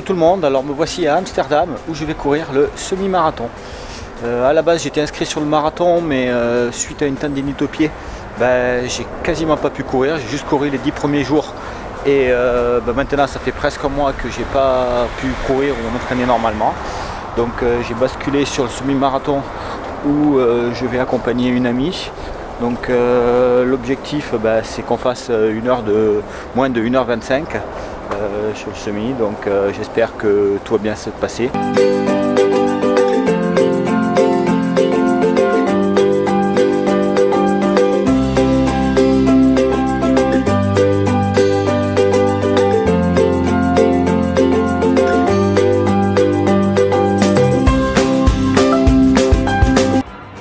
Hello tout le monde, alors me voici à Amsterdam où je vais courir le semi-marathon. À la base j'étais inscrit sur le marathon mais suite à une tendinite au pied, j'ai quasiment pas pu courir, j'ai juste couru les 10 premiers jours et maintenant ça fait presque un mois que j'ai pas pu courir ou m'entraîner normalement. Donc j'ai basculé sur le semi-marathon où je vais accompagner une amie. Donc l'objectif c'est qu'on fasse moins de 1h25 sur le semi, donc j'espère que tout va bien se passer.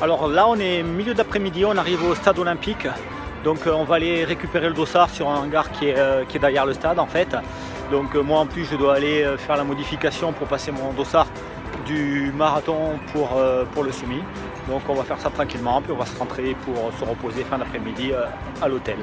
Alors là on est milieu d'après-midi, on arrive au stade olympique, donc on va aller récupérer le dossard sur un hangar qui est derrière le stade en fait. Donc moi en plus je dois aller faire la modification pour passer mon dossard du marathon pour le semi. Donc on va faire ça tranquillement, puis on va se rentrer pour se reposer fin d'après-midi à l'hôtel.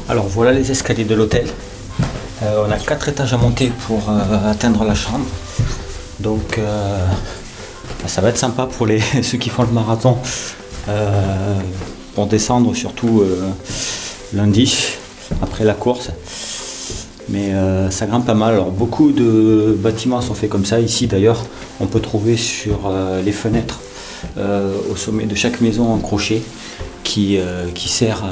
Alors voilà les escaliers de l'hôtel. On a 4 étages à monter pour atteindre la chambre. Donc ça va être sympa pour ceux qui font le marathon pour descendre surtout lundi après la course. Mais ça grimpe pas mal. Alors beaucoup de bâtiments sont faits comme ça. Ici d'ailleurs on peut trouver sur les fenêtres au sommet de chaque maison un crochet qui sert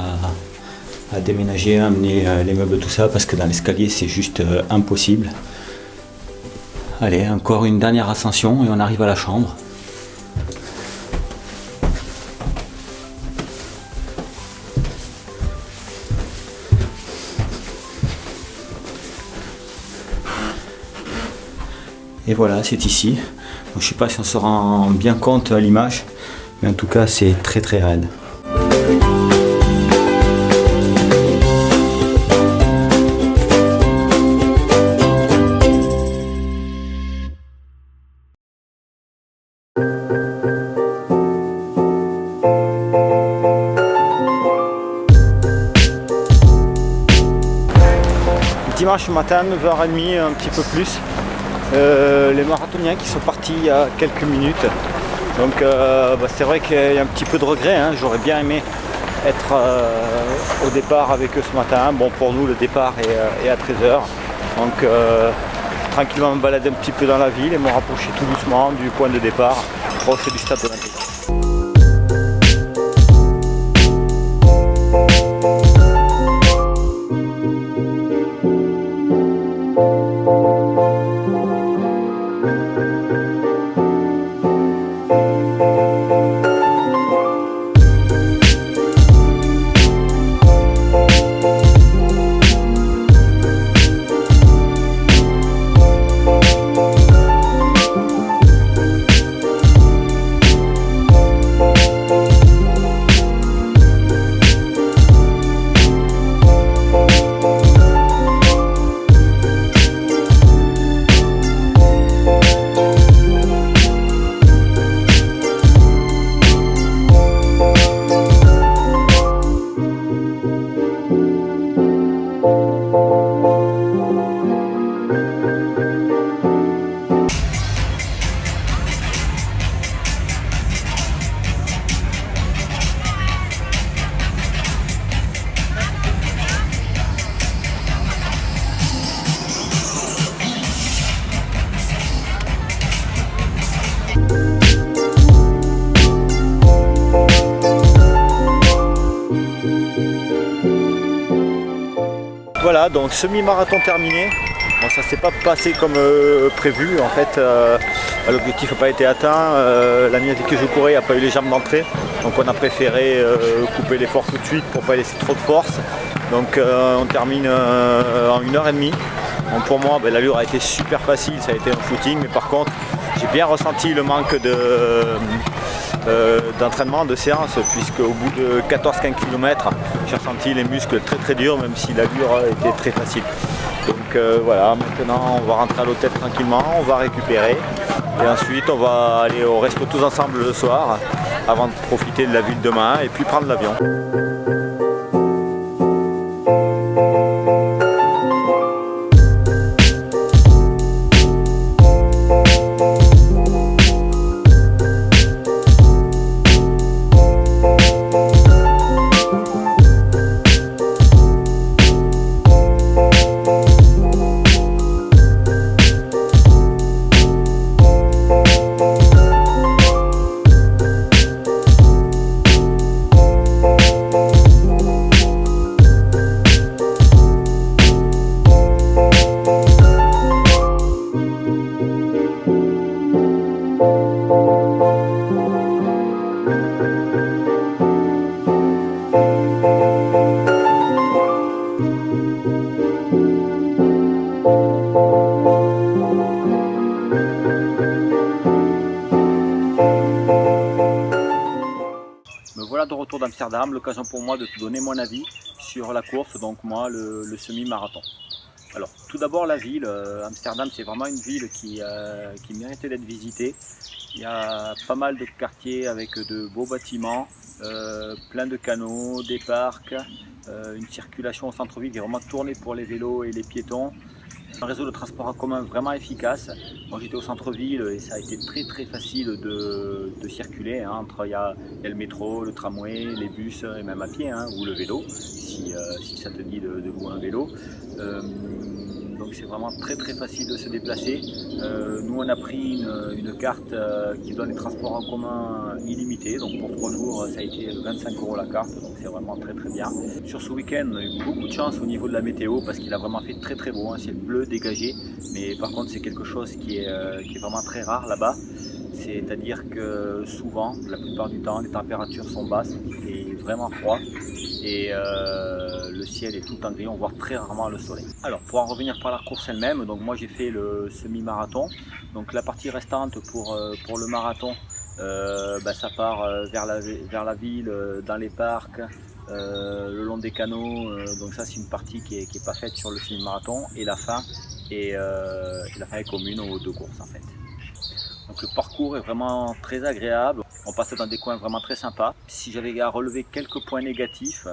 à déménager, à amener les meubles, tout ça, parce que dans l'escalier c'est juste impossible. Allez, encore une dernière ascension et on arrive à la chambre. Et voilà, c'est ici. Bon, je sais pas si on se rend bien compte à l'image, mais en tout cas c'est très très raide. Dimanche matin, 9h30, un petit peu plus, les marathoniens qui sont partis il y a quelques minutes. Donc c'est vrai qu'il y a un petit peu de regret, hein. J'aurais bien aimé être au départ avec eux ce matin. Bon, pour nous le départ est à 13h. Donc tranquillement me balader un petit peu dans la ville et me rapprocher tout doucement du point de départ proche du stade olympique. Voilà, donc semi-marathon terminé. Bon, ça s'est pas passé comme prévu en fait, l'objectif n'a pas été atteint, la minute que je courais n'a pas eu les jambes d'entrée, donc on a préféré couper l'effort tout de suite pour ne pas laisser trop de force, donc on termine en 1h30. Donc pour moi l'allure a été super facile, ça a été un footing, mais par contre j'ai bien ressenti le manque d'entraînement, de séance, puisque au bout de 14-15 km j'ai ressenti les muscles très très durs, même si l'allure était très facile. Donc voilà, maintenant on va rentrer à l'hôtel tranquillement, on va récupérer et ensuite on va aller au resto tous ensemble le soir avant de profiter de la ville demain et puis prendre l'avion. Me voilà de retour d'Amsterdam, l'occasion pour moi de te donner mon avis sur la course, donc moi le semi-marathon. Alors tout d'abord la ville, Amsterdam c'est vraiment une ville qui méritait d'être visitée. Il y a pas mal de quartiers avec de beaux bâtiments, plein de canaux, des parcs, une circulation au centre-ville qui est vraiment tournée pour les vélos et les piétons. Un réseau de transport en commun vraiment efficace. Moi j'étais au centre-ville et ça a été très facile de circuler. Hein. Il y a le métro, le tramway, les bus et même à pied, hein, ou le vélo, si ça te dit de louer un vélo. Donc c'est vraiment très facile de se déplacer. Nous on a pris une carte qui donne les transports en commun illimités, donc pour 3 jours ça a été 25 € la carte, donc c'est vraiment très bien. Sur ce week-end on a eu beaucoup de chance au niveau de la météo parce qu'il a vraiment fait très beau, un ciel bleu dégagé, mais par contre c'est quelque chose qui est vraiment très rare là-bas. C'est-à-dire que souvent, la plupart du temps, les températures sont basses, il est vraiment froid et le ciel est tout en gris, on voit très rarement le soleil. Alors pour en revenir par la course elle-même, donc moi j'ai fait le semi-marathon, donc la partie restante pour le marathon, ça part vers la ville, dans les parcs, le long des canaux, donc ça c'est une partie qui est pas faite sur le semi-marathon, et la fin est commune aux 2 courses en fait. Donc le parcours est vraiment très agréable, on passe dans des coins vraiment très sympas. Si j'avais à relever quelques points négatifs,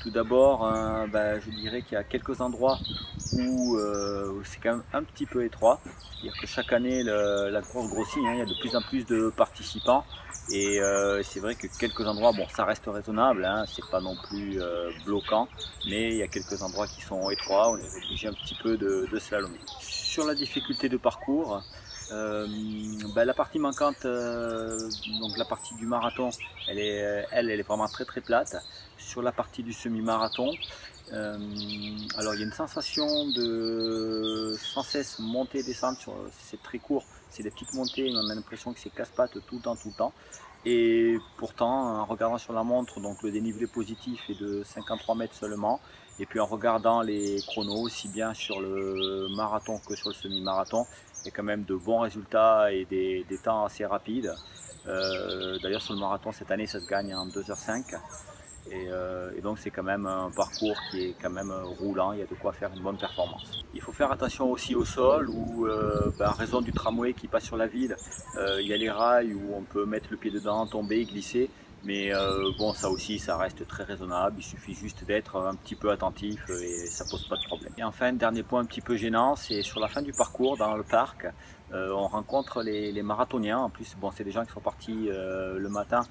tout d'abord je dirais qu'il y a quelques endroits où c'est quand même un petit peu étroit, c'est-à-dire que chaque année la course grossit, hein, il y a de plus en plus de participants et c'est vrai que quelques endroits, bon ça reste raisonnable, hein, c'est pas non plus bloquant, mais il y a quelques endroits qui sont étroits, on est obligé un petit peu de slalomer. Sur la difficulté de parcours, la partie manquante, donc la partie du marathon, elle est vraiment très plate. Sur la partie du semi-marathon, alors il y a une sensation de sans cesse monter et descendre, c'est très court, c'est des petites montées, mais on a l'impression que c'est casse-pattes tout le temps. Et pourtant, en regardant sur la montre, donc le dénivelé positif est de 53 mètres seulement. Et puis en regardant les chronos, aussi bien sur le marathon que sur le semi-marathon, il y a quand même de bons résultats et des temps assez rapides. D'ailleurs sur le marathon cette année ça se gagne en 2h05. Et donc c'est quand même un parcours qui est quand même roulant, il y a de quoi faire une bonne performance. Il faut faire attention aussi au sol où en raison du tramway qui passe sur la ville, il y a les rails où on peut mettre le pied dedans, tomber, glisser. Mais bon, ça aussi, ça reste très raisonnable, il suffit juste d'être un petit peu attentif et ça pose pas de problème. Et enfin, dernier point un petit peu gênant, c'est sur la fin du parcours, dans le parc, on rencontre les marathoniens. En plus, bon, c'est des gens qui sont partis le matin,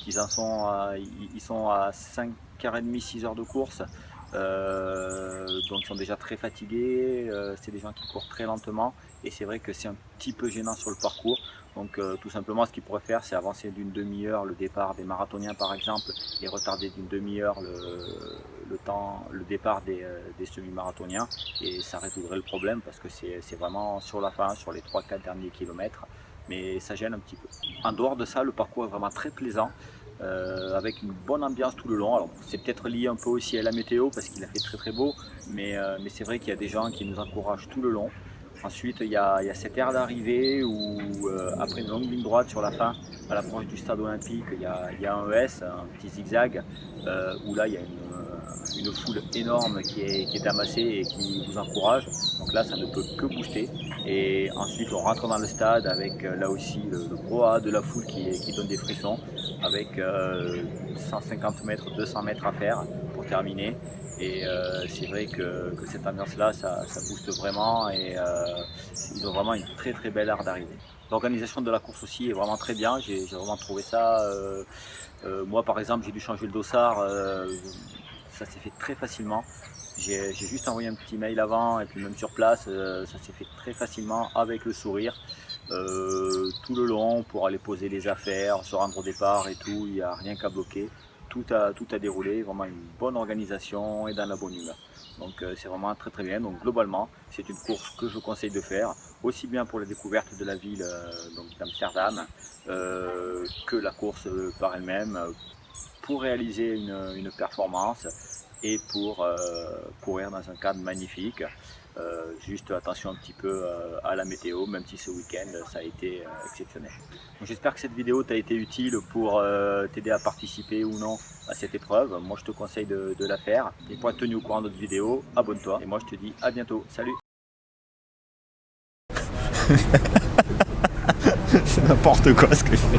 ils sont à 5h30, 6h de course. Donc ils sont déjà très fatigués, c'est des gens qui courent très lentement et c'est vrai que c'est un petit peu gênant sur le parcours. Donc tout simplement, ce qu'ils pourraient faire, c'est avancer d'une demi-heure le départ des marathoniens par exemple, et retarder d'une demi-heure le départ des semi-marathoniens, et ça résoudrait le problème parce que c'est vraiment sur la fin, sur les 3-4 derniers kilomètres, mais ça gêne un petit peu. En dehors de ça, le parcours est vraiment très plaisant, avec une bonne ambiance tout le long. Alors c'est peut-être lié un peu aussi à la météo parce qu'il a fait très beau, mais c'est vrai qu'il y a des gens qui nous encouragent tout le long. Ensuite, il y a cette aire d'arrivée où, après une longue ligne droite sur la fin, à l'approche du stade olympique, il y a un ES, un petit zigzag, où là il y a une foule énorme qui est amassée et qui vous encourage. Donc là, ça ne peut que booster. Et ensuite, on rentre dans le stade avec là aussi le brouhaha de la foule qui donne des frissons, avec 150 mètres, 200 mètres à faire pour terminer. Et c'est vrai que cette ambiance-là, ça booste vraiment, et ils ont vraiment une très belle art d'arrivée. L'organisation de la course aussi est vraiment très bien, j'ai vraiment trouvé ça. Moi par exemple, j'ai dû changer le dossard, ça s'est fait très facilement. J'ai juste envoyé un petit mail avant, et puis même sur place, ça s'est fait très facilement avec le sourire. Tout le long pour aller poser les affaires, se rendre au départ et tout, il n'y a rien qu'à bloquer. Tout a déroulé, vraiment une bonne organisation et dans la bonne humeur. Donc c'est vraiment très bien. Donc globalement, c'est une course que je conseille de faire, aussi bien pour la découverte de la ville d'Amsterdam que la course par elle-même, pour réaliser une performance et pour courir dans un cadre magnifique. Juste attention un petit peu à la météo, même si ce week-end ça a été exceptionnel. J'espère que cette vidéo t'a été utile pour t'aider à participer ou non à cette épreuve. Moi je te conseille de la faire, et pour être tenu au courant d'autres vidéos, abonne-toi, et moi je te dis à bientôt, salut. C'est n'importe quoi ce que je fais.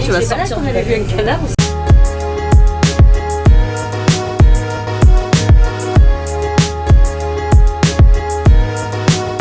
Tu vas sortir, on avait vu un canard aussi.